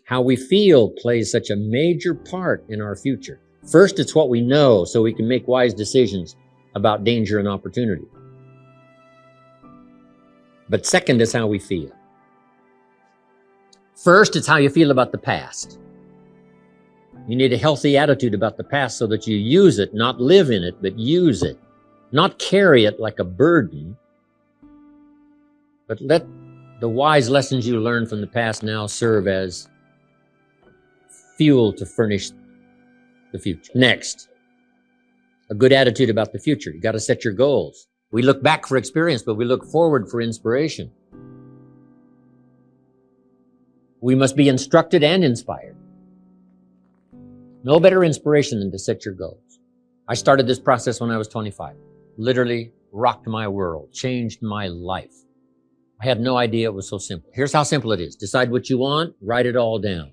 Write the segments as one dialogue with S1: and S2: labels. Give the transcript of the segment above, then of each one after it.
S1: How we feel plays such a major part in our future. First, it's what we know so we can make wise decisions about danger and opportunity. But second is how we feel. First, it's how you feel about the past. You need a healthy attitude about the past so that you use it, not live in it, but use it. Not carry it like a burden, but let the wise lessons you learned from the past now serve as fuel to furnish the future. Next, a good attitude about the future. You got to set your goals. We look back for experience, but we look forward for inspiration. We must be instructed and inspired. No better inspiration than to set your goals. I started this process when I was 25. Literally rocked my world, changed my life. I had no idea it was so simple. Here's how simple it is. Decide what you want, write it all down.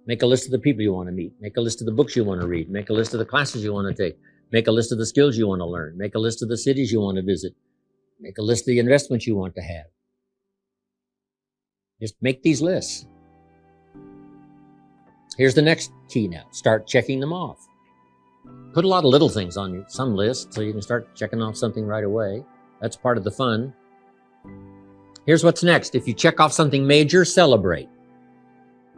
S1: Make a list of the people you want to meet. Make a list of the books you want to read. Make a list of the classes you want to take. Make a list of the skills you want to learn. Make a list of the cities you want to visit. Make a list of the investments you want to have. Just make these lists. Here's the next key now. Start checking them off. Put a lot of little things on some list so you can start checking off something right away. That's part of the fun. Here's what's next. If you check off something major, celebrate,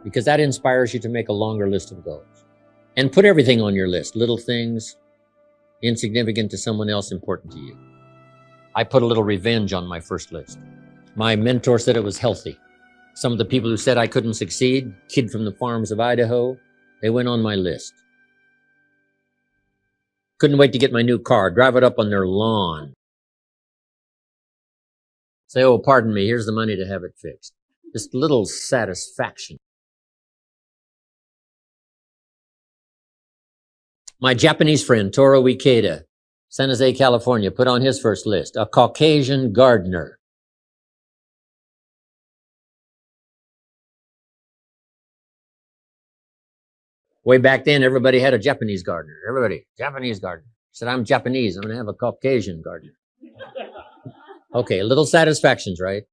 S1: because that inspires you to make a longer list of goals. And put everything on your list, little things, insignificant to someone else, important to you. I put a little revenge on my first list. My mentor said it was healthy. Some of the people who said I couldn't succeed, kid from the farms of Idaho, they went on my list. Couldn't wait to get my new car, drive it up on their lawn. Say, oh, pardon me, here's the money to have it fixed. Just little satisfaction. My Japanese friend, Toru Ikeda, San Jose, California, put on his first list, a Caucasian gardener. Way back then, everybody had a Japanese gardener. Everybody, Japanese gardener. I said, I'm Japanese. I'm going to have a Caucasian gardener. Okay, little satisfactions, right?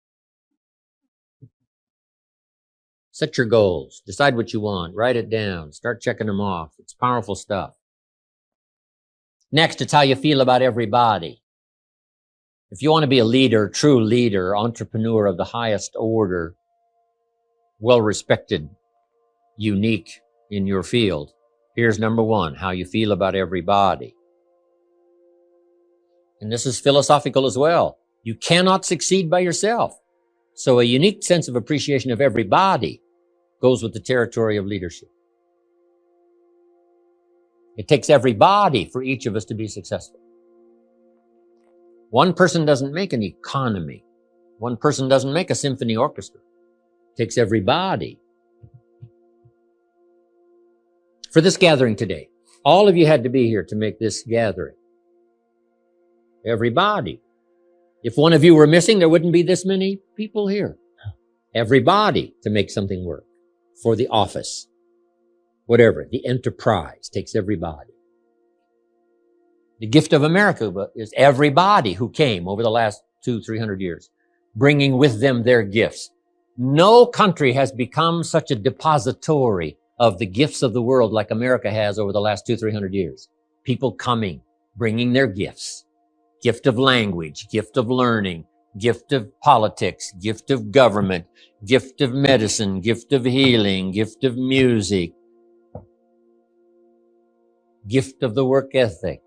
S1: Set your goals. Decide what you want. Write it down. Start checking them off. It's powerful stuff. Next, it's how you feel about everybody. If you want to be a leader, true leader, entrepreneur of the highest order, well-respected, unique in your field, here's number one, how you feel about everybody. And this is philosophical as well. You cannot succeed by yourself. So a unique sense of appreciation of everybody goes with the territory of leadership. It takes everybody for each of us to be successful. One person doesn't make an economy. One person doesn't make a symphony orchestra. It takes everybody. For this gathering today, all of you had to be here to make this gathering. Everybody. If one of you were missing, there wouldn't be this many people here. Everybody to make something work. For the office. Whatever. The enterprise takes everybody. The gift of America is everybody who came over the last 200-300 years, bringing with them their gifts. No country has become such a depository of the gifts of the world like America has over the last 200-300 years. People coming, bringing their gifts. Gift of language, gift of learning, gift of politics, gift of government, gift of medicine, gift of healing, gift of music, gift of the work ethic.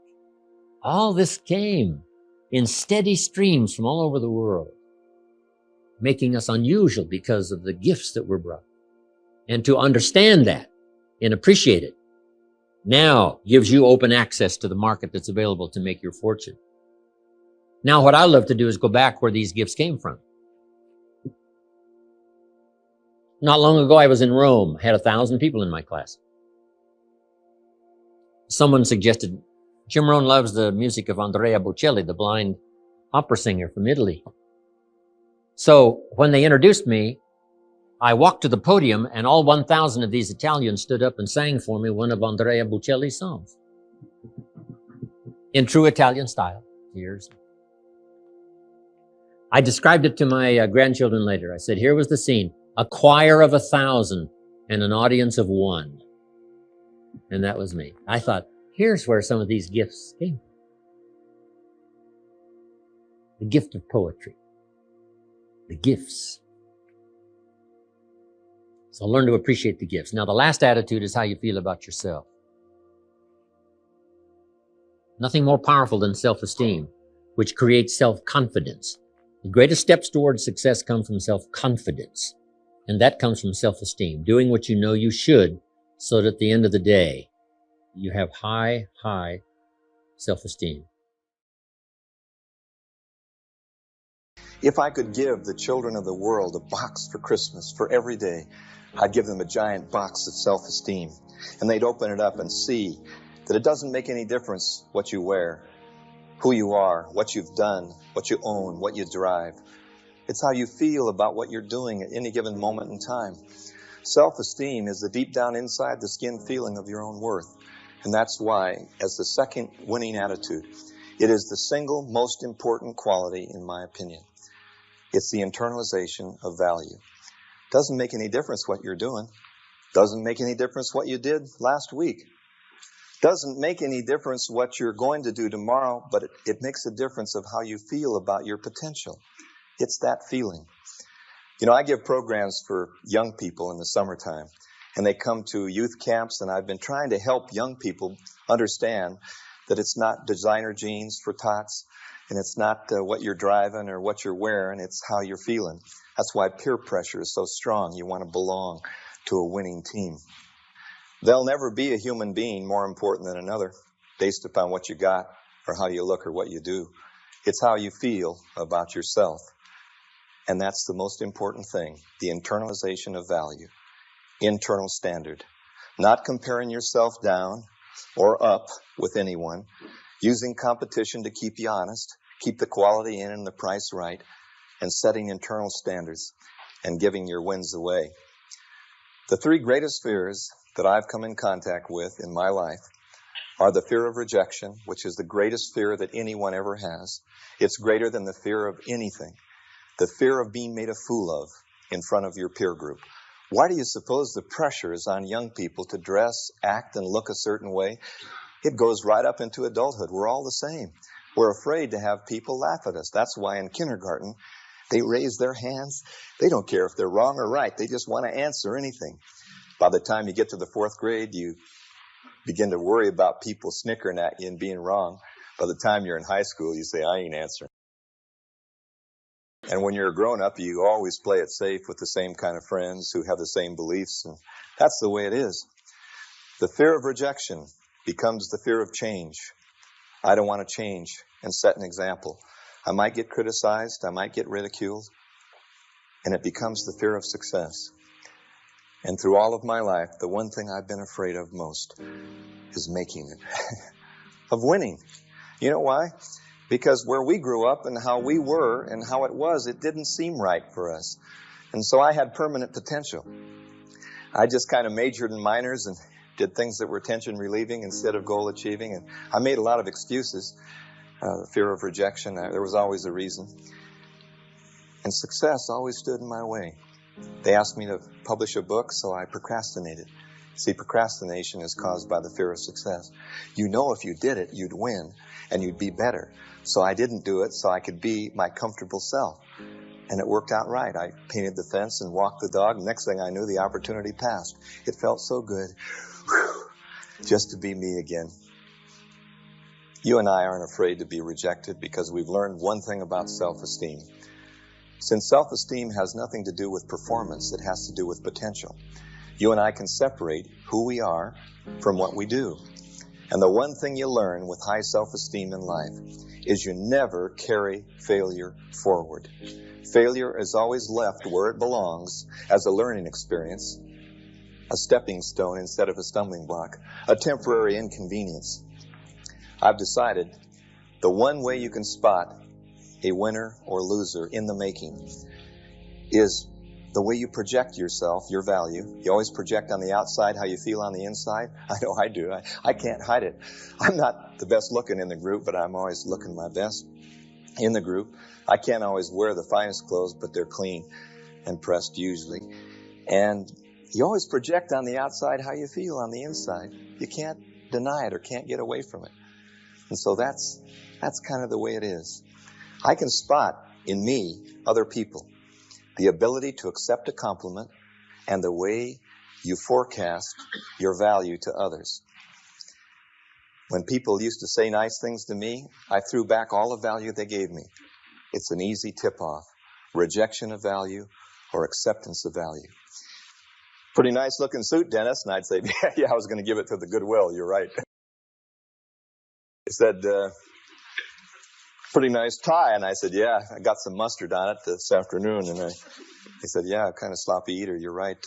S1: All this came in steady streams from all over the world, making us unusual because of the gifts that were brought. And to understand that and appreciate it now gives you open access to the market that's available to make your fortune. Now, what I love to do is go back where these gifts came from. Not long ago, I was in Rome, had 1,000 people in my class. Someone suggested, Jim Rohn loves the music of Andrea Bocelli, the blind opera singer from Italy. So when they introduced me, I walked to the podium and all 1,000 of these Italians stood up and sang for me one of Andrea Bocelli's songs. In true Italian style. Here's. I described it to my grandchildren later. I said, here was the scene. a choir of 1,000 and an audience of 1. And that was me. I thought, here's where some of these gifts came from. The gift of poetry. The gifts. So learn to appreciate the gifts. Now, the last attitude is how you feel about yourself. Nothing more powerful than self-esteem, which creates self-confidence. The greatest steps towards success come from self-confidence. And that comes from self-esteem, doing what you know you should so that at the end of the day, you have high self-esteem.
S2: If I could give the children of the world a box for Christmas for every day, I'd give them a giant box of self-esteem. And they'd open it up and see that it doesn't make any difference what you wear, who you are, what you've done, what you own, what you drive. It's how you feel about what you're doing at any given moment in time. Self-esteem is the deep down inside the skin feeling of your own worth. And that's why, as the second winning attitude, it is the single most important quality, in my opinion. It's the internalization of value. Doesn't make any difference what you're doing. Doesn't make any difference what you did last week. Doesn't make any difference what you're going to do tomorrow, but it makes a difference of how you feel about your potential. It's that feeling. You know, I give programs for young people in the summertime, and they come to youth camps, and I've been trying to help young people understand that it's not designer jeans for tots, and it's not what you're driving or what you're wearing, it's how you're feeling. That's why peer pressure is so strong. You want to belong to a winning team. There'll never be a human being more important than another based upon what you got or how you look or what you do. It's how you feel about yourself. And that's the most important thing, the internalization of value, internal standard. Not comparing yourself down or up with anyone, using competition to keep you honest, keep the quality in and the price right, and setting internal standards and giving your wins away. The three greatest fears that I've come in contact with in my life are the fear of rejection, which is the greatest fear that anyone ever has. It's greater than the fear of anything. The fear of being made a fool of in front of your peer group. Why do you suppose the pressure is on young people to dress, act, and look a certain way? It goes right up into adulthood. We're all the same. We're afraid to have people laugh at us. That's why in kindergarten, they raise their hands. They don't care if they're wrong or right. They just want to answer anything. By the time you get to the 4th grade, you begin to worry about people snickering at you and being wrong. By the time you're in high school, you say, I ain't answering. And when you're a grown-up, you always play it safe with the same kind of friends who have the same beliefs. And that's the way it is. The fear of rejection becomes the fear of change. I don't want to change and set an example. I might get criticized. I might get ridiculed. And it becomes the fear of success. And through all of my life, the one thing I've been afraid of most is making it, of winning. You know why? Because where we grew up and how we were and how it was, it didn't seem right for us. And so I had permanent potential. I just kind of majored in minors and did things that were tension relieving instead of goal achieving. And I made a lot of excuses. Fear of rejection, there was always a reason. And success always stood in my way. They asked me to publish a book, so I procrastinated. See, procrastination is caused by the fear of success. You know if you did it, you'd win, and you'd be better. So I didn't do it so I could be my comfortable self. And it worked out right. I painted the fence and walked the dog. Next thing I knew, the opportunity passed. It felt so good. Whew, just to be me again. You and I aren't afraid to be rejected because we've learned one thing about self-esteem. Since self-esteem has nothing to do with performance, it has to do with potential. You and I can separate who we are from what we do. And the one thing you learn with high self-esteem in life is you never carry failure forward. Failure is always left where it belongs as a learning experience, a stepping stone instead of a stumbling block, a temporary inconvenience. I've decided the one way you can spot a winner or loser in the making is the way you project yourself, your value. You always project on the outside how you feel on the inside. I know I do. I can't hide it. I'm not the best looking in the group, but I'm always looking my best in the group. I can't always wear the finest clothes, but they're clean and pressed usually. And you always project on the outside how you feel on the inside. You can't deny it or can't get away from it. And so that's kind of the way it is. I can spot in me other people the ability to accept a compliment and the way you forecast your value to others. When people used to say nice things to me, I threw back all the value they gave me. It's an easy tip-off. Rejection of value or acceptance of value. Pretty nice looking suit, Dennis. And I'd say, yeah, I was going to give it to the Goodwill. You're right. He said, pretty nice tie. And I said, yeah, I got some mustard on it this afternoon. And he said, yeah, kind of sloppy eater. You're right.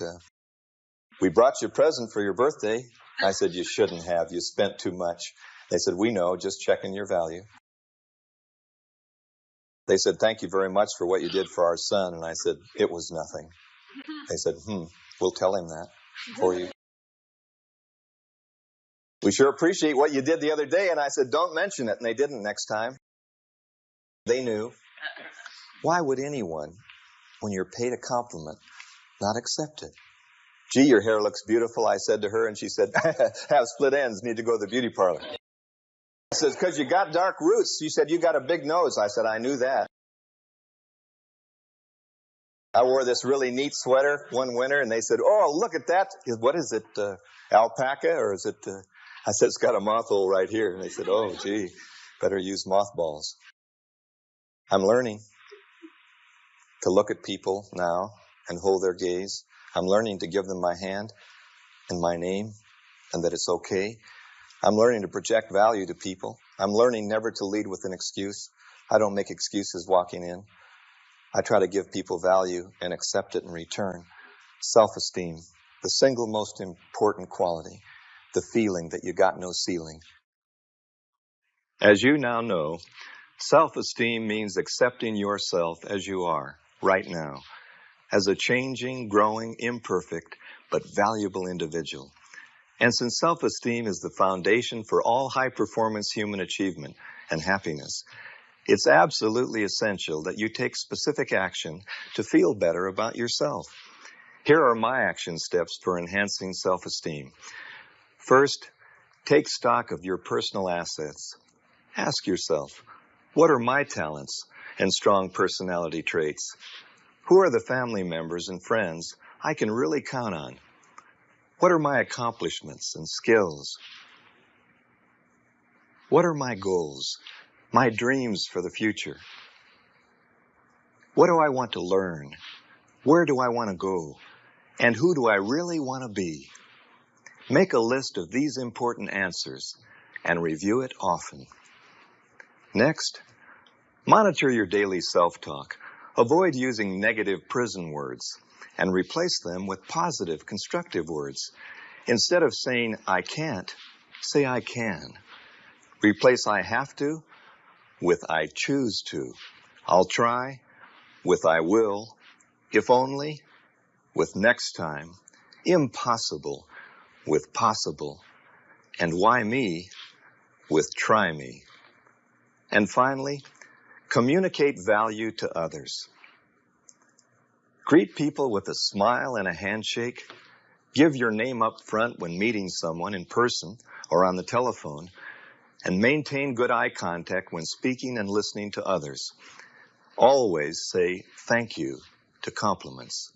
S2: We brought you a present for your birthday. I said, you shouldn't have. You spent too much. They said, we know, just checking your value. They said, thank you very much for what you did for our son. And I said, it was nothing. They said, we'll tell him that for you. We sure appreciate what you did the other day. And I said, don't mention it. And they didn't next time. They knew. Why would anyone, when you're paid a compliment, not accept it? Gee, your hair looks beautiful, I said to her, and she said, have split ends, need to go to the beauty parlor. I said, because you got dark roots. She said, you got a big nose. I said, I knew that. I wore this really neat sweater one winter, and they said, oh, look at that. What is it, alpaca, or is it... I said, it's got a moth hole right here. And they said, oh, gee, better use mothballs. I'm learning to look at people now and hold their gaze. I'm learning to give them my hand and my name and that it's okay. I'm learning to project value to people. I'm learning never to lead with an excuse. I don't make excuses walking in. I try to give people value and accept it in return. Self-esteem, the single most important quality, the feeling that you got no ceiling. As you now know, self-esteem means accepting yourself as you are right now, as a changing, growing, imperfect, but valuable individual. And since self-esteem is the foundation for all high-performance human achievement and happiness, it's absolutely essential that you take specific action to feel better about yourself. Here are my action steps for enhancing self-esteem. First, take stock of your personal assets. Ask yourself, what are my talents and strong personality traits? Who are the family members and friends I can really count on? What are my accomplishments and skills? What are my goals, my dreams for the future? What do I want to learn? Where do I want to go? And who do I really want to be? Make a list of these important answers and review it often. Next, monitor your daily self-talk. Avoid using negative prison words and replace them with positive, constructive words. Instead of saying, I can't, say I can. Replace I have to with I choose to. I'll try with I will. If only with next time. Impossible with possible. And why me with try me. And finally, communicate value to others. Greet people with a smile and a handshake. Give your name up front when meeting someone in person or on the telephone. And maintain good eye contact when speaking and listening to others. Always say thank you to compliments.